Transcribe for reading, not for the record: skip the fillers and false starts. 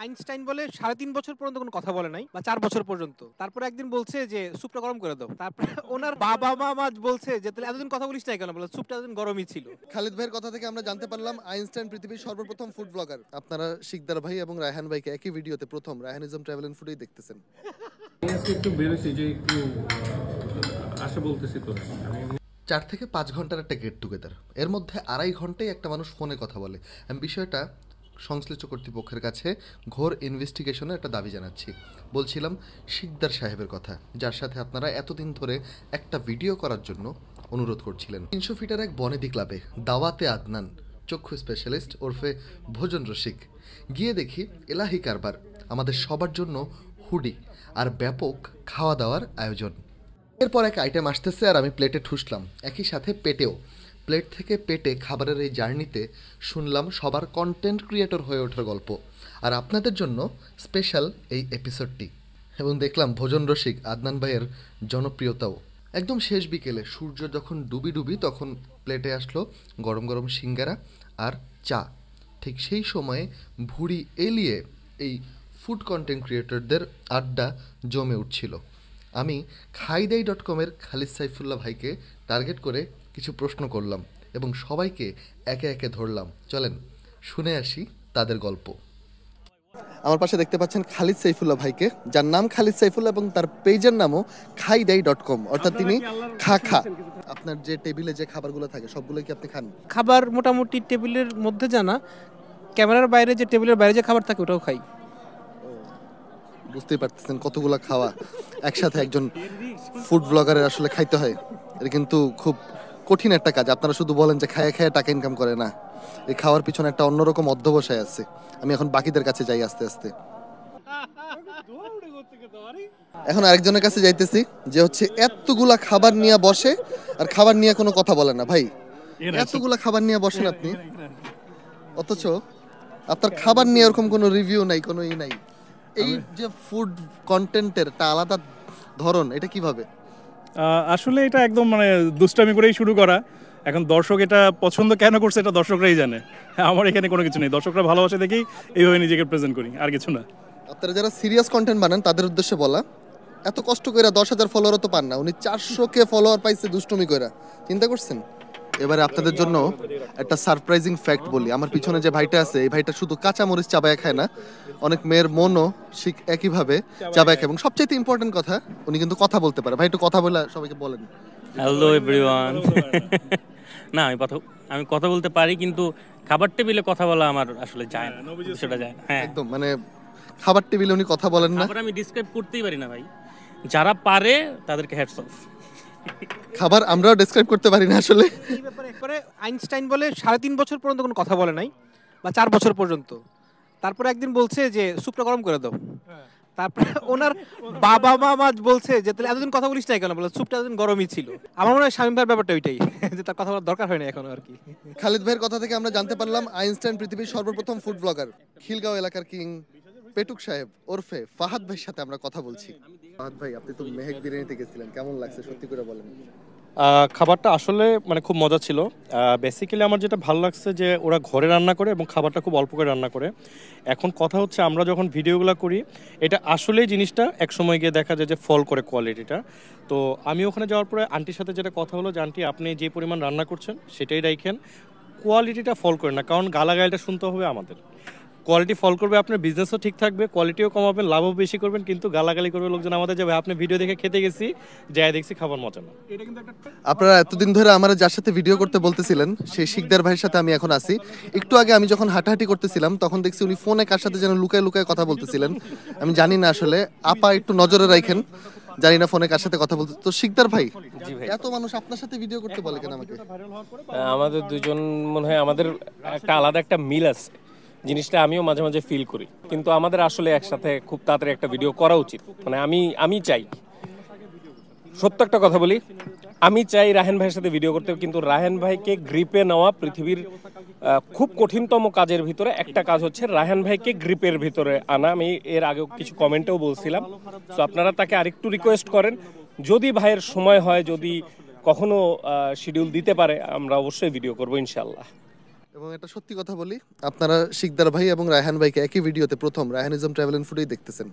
Einstein বলে ৩.৫ বছর পর্যন্ত কোনো কথা বলে নাই বা ৪ বছর পর্যন্ত। তারপরে একদিন বলছে যে স্যুপটা গরম করে দাও। তারপরে ওনার বাবা-মা বলছে যে তাহলে এতদিন কথা বলিস নাই কেন? বলে স্যুপটা এতদিন গরমই ছিল। খালিদ ভাইয়ের কথা থেকে আমরা জানতে পারলাম আইনস্টাইন পৃথিবীর সর্বপ্রথম ফুড ব্লগার। আপনারা শিকদার ভাই এবং রায়হান ভাইকে একই ভিডিওতে প্রথম রায়হানিজম ট্রাভেল এন্ড ফুডেই দেখতেছেন। আজকে একটু বেরোছি যে একটু আসা বলতেছি তো ৪ থেকে ৫ ঘন্টার একটা গেট টুগেদার, এর মধ্যে ২.৫ ঘন্টায় একটা মানুষ ফোনে কথা বলে। আমি বিষয়টা সংশ্লিষ্ট কর্তৃপক্ষের কাছে ঘোর ইনভেস্টিগেশনের একটা দাবি জানাচ্ছি। বলছিলাম শিকদার সাহেবের কথা, যার সাথে আপনারা এতদিন ধরে একটা ভিডিও করার জন্য অনুরোধ করছিলেন। ৩০০ ফিটের এক বনেদি ক্লাবে দাওয়াতে আদনান, চক্ষু স্পেশালিস্ট ওরফে ভোজন রসিক। গিয়ে দেখি এলাহি কারবার, আমাদের সবার জন্য হুডি আর ব্যাপক খাওয়া দাওয়ার আয়োজন। এরপর এক আইটেম আসতেছে আর আমি প্লেটে ঠুসলাম, একই সাথে পেটেও। প্লেট থেকে পেটে খাবারের এই জার্নিতে শুনলাম সবার কন্টেন্ট ক্রিয়েটর হয়ে ওঠার গল্প, আর আপনাদের জন্য স্পেশাল এই এপিসোডটি। এবং দেখলাম ভোজন রসিক আদনান ভাইয়ের জনপ্রিয়তাও। একদম শেষ বিকেলে সূর্য যখন ডুবি ডুবি তখন প্লেটে আসলো গরম গরম সিঙ্গারা আর চা। ঠিক সেই সময়ে ভুঁড়ি এলিয়ে এই ফুড কন্টেন্ট ক্রিয়েটরদের আড্ডা জমে উঠছিল। আমি খাইদাই.com-এর খালিদ সাইফুল্লাহ ভাইকে টার্গেট করে কিছু প্রশ্ন করলাম এবং সবাইকে একে একে ধরলাম। চলেন শুনে আসি তাদের গল্প। আমার পাশে দেখতে পাচ্ছেন খালিদ সাইফুল্লাহ ভাইকে, যার নাম খালিদ সাইফুল্লাহ এবং তার পেজের নামও খাইদাই.com, অর্থাৎ তিনি খা খা। আপনার যে টেবিলে যে খাবারগুলো থাকে সবগুলো কি আপনি খান? খাবার মোটামুটি টেবিলের মধ্যে জানা, ক্যামেরার বাইরে যে টেবিলের বাইরে যে খাবার থাকে ওটাও খাই। বুঝতেই পারতেছেন কতগুলো খাওয়া একসাথে একজন ফুড ব্লগারের আসলে খাইতে হয়। এটা কিন্তু খুব কঠিন একটা কাজ। আপনারা শুধু বলেন যে খায়া খায়া টাকা ইনকাম করে না, এই খাওয়ার পিছনে একটা অন্যরকম অধ্যবসায় আছে। আমি এখন বাকিদের কাছে যাই আস্তে আস্তে। এখন আরেকজনের কাছে যাইতেছি যে হচ্ছে এতগুলা খাবার নিয়ে বসে আর খাবার নিয়ে কোনো কথা বলে না। ভাই এতগুলা খাবার নিয়ে বসেন আপনি, অথচ আপনার খাবার নিয়ে এরকম কোনো রিভিউ নাই, কোনো নাই। এই যে ফুড কন্টেন্টের একটা আলাদা ধরন, এটা কিভাবে? আসলে এটা একদম মানে দুষ্টামি করেই শুরু করা। এখন দর্শক এটা পছন্দ কেন করছে এটা দর্শকরাই জানে। আমার এখানে কোনো কিছু নেই, দর্শকরা ভালোবাসে দেখেই এইভাবে নিজেকে প্রেজেন্ট করি, আর কিছু না। আপনারা যারা সিরিয়াস কন্টেন্ট বানান তাদের উদ্দেশ্যে বলা, এত কষ্ট করে 10,000 ফলোয়ারও তো পান না, উনি 400K ফলোয়ার পাইছে দুষ্টুমি করে। চিন্তা করছেন? এবারে আপনাদের জন্য একটা সারপ্রাইজিং ফ্যাক্ট বলি। আমার পিছনে যে ভাইটা আছে, এই ভাইটা শুধু কাঁচা মরিচ চাবায় খায় না, অনেক মেয়ের মনও ঠিক একইভাবে চাবায় খায়। এবং সবচেয়ে ইম্পর্টেন্ট কথা, উনি কিন্তু কথা বলতে পারে। ভাই একটু কথা বলে সবাইকে বলেন। Hello everyone. না আমি কথা বলতে পারি, কিন্তু খাবার টেবিলে কথা বলা আমার আসলে যায় না, সেটা যায় না। হ্যাঁ একদম, মানে খাবার টেবিলে উনি কথা বলেন না। খাবার আমি ডিসক্রাইব করতেই পারি না ভাই, যারা পারে তাদেরকে হ্যাটস অফ। খাবার আমরাও ডেসক্রাইব করতে পারি না আসলে। এই ব্যাপারে একবারে আইনস্টাইন বলে ৩.৫ বছর পর্যন্ত কোনো কথা বলে নাই বা ৪ বছর পর্যন্ত। তারপরে একদিন বলছে যে স্যুপটা গরম করে দাও। তারপরে ওনার বাবা-মা বলছে যে তাহলে এতদিন কথা বলিস নাই কেন? বলে স্যুপটা এতদিন গরমই ছিল। আমার মনে হয় শামীম ভাইয়ের ব্যাপারটা ওইটাই, যে তার কথা বলার দরকার হয় না এখন আর কি। খালিদ ভাইয়ের কথা থেকে আমরা জানতে পারলাম আইনস্টাইন পৃথিবীর সর্বপ্রথম ফুড ব্লগার। খিলগাঁও এলাকার কিং পেটুক সাহেব ওরফে ফাহাদ ভাইয়ের সাথে আমরা কথা বলছি। ফাহাদ ভাই, আপনি তো মেহেক বিরিয়ানিতে গেছিলেন, কেমন লাগছে সত্যি করে বলেন? খাবারটা আসলে মানে খুব মজা ছিল। বেসিক্যালি আমার যেটা ভালো লাগছে যে ওরা ঘরে রান্না করে এবং খাবারটা খুব অল্প করে রান্না করে। এখন কথা হচ্ছে আমরা যখন ভিডিওগুলো করি, এটা আসলেই জিনিসটা একসময় গিয়ে দেখা যায় যে ফল করে কোয়ালিটিটা। তো আমি ওখানে যাওয়ার পরে আন্টির সাথে যেটা কথা হলো যে আন্টি আপনি যে পরিমাণ রান্না করছেন সেটাই রাখেন, কোয়ালিটিটা ফল করে না, কারণ গালাগালিটা শুনতে হবে আমাদের। কোয়ালিটি ফল করবে, আপনার বিজনেসও ঠিক থাকবে, কোয়ালিটিও কমাবেন, লাভও বেশি করবেন, কিন্তু গালাগালি করবে লোকজন আমাদের যাবে আপনি ভিডিও দেখে খেতে গেছি, যাই দেখছি খাবার মজা না। আপনারা এতদিন ধরে আমার যার সাথে ভিডিও করতে বলতেছিলেন সেই শিকদার ভাইয়ের সাথে আমি এখন আছি। একটু আগে আমি যখন হাঁটাহাঁটি করতেছিলাম তখন দেখছি উনি ফোনে কার সাথে যেন লুকায় লুকায় কথা বলতেছিলেন। আমি জানি না আসলে, আপা একটু নজরে রাখেন, জানি না ফোনে কার সাথে কথা বলতে। তো শিকদার ভাই, এত মানুষ আপনার সাথে ভিডিও করতে বলে কেন আমাকে? আমাদের দুজন মনে হয় আমাদের একটা আলাদা একটা মিল আছে, জিনিসটা আমিও মাঝে মাঝে ফিল করি, কিন্তু আমাদের আসলে একসাথে খুব তাড়াতাড়ি একটা ভিডিও করা উচিত। মানে আমি চাই, সত্য একটা কথা বলি, আমি চাই রায়হান ভাইয়ের সাথে ভিডিও করতে, কিন্তু রায়হান ভাইকে গ্রিপে নেওয়া পৃথিবীর খুব কঠিনতম কাজের ভিতরে একটা কাজ হচ্ছে রায়হান ভাইকে গ্রিপের ভিতরে আনা। আমি এর আগেও কিছু কমেন্টেও বলছিলাম। তো আপনারা তাকে আরেকটু রিকোয়েস্ট করেন, যদি ভাইয়ের সময় হয়, যদি কখনো শিডিউল দিতে পারে, আমরা অবশ্যই ভিডিও করবো ইনশাল্লাহ। এবং এটা সত্যি কথা বলি, আপনারা শিকদার ভাই এবং রায়হান ভাইকে একই ভিডিওতে প্রথম রায়হানিজম ট্রাভেল এন্ড ফুডেই দেখতেছেন।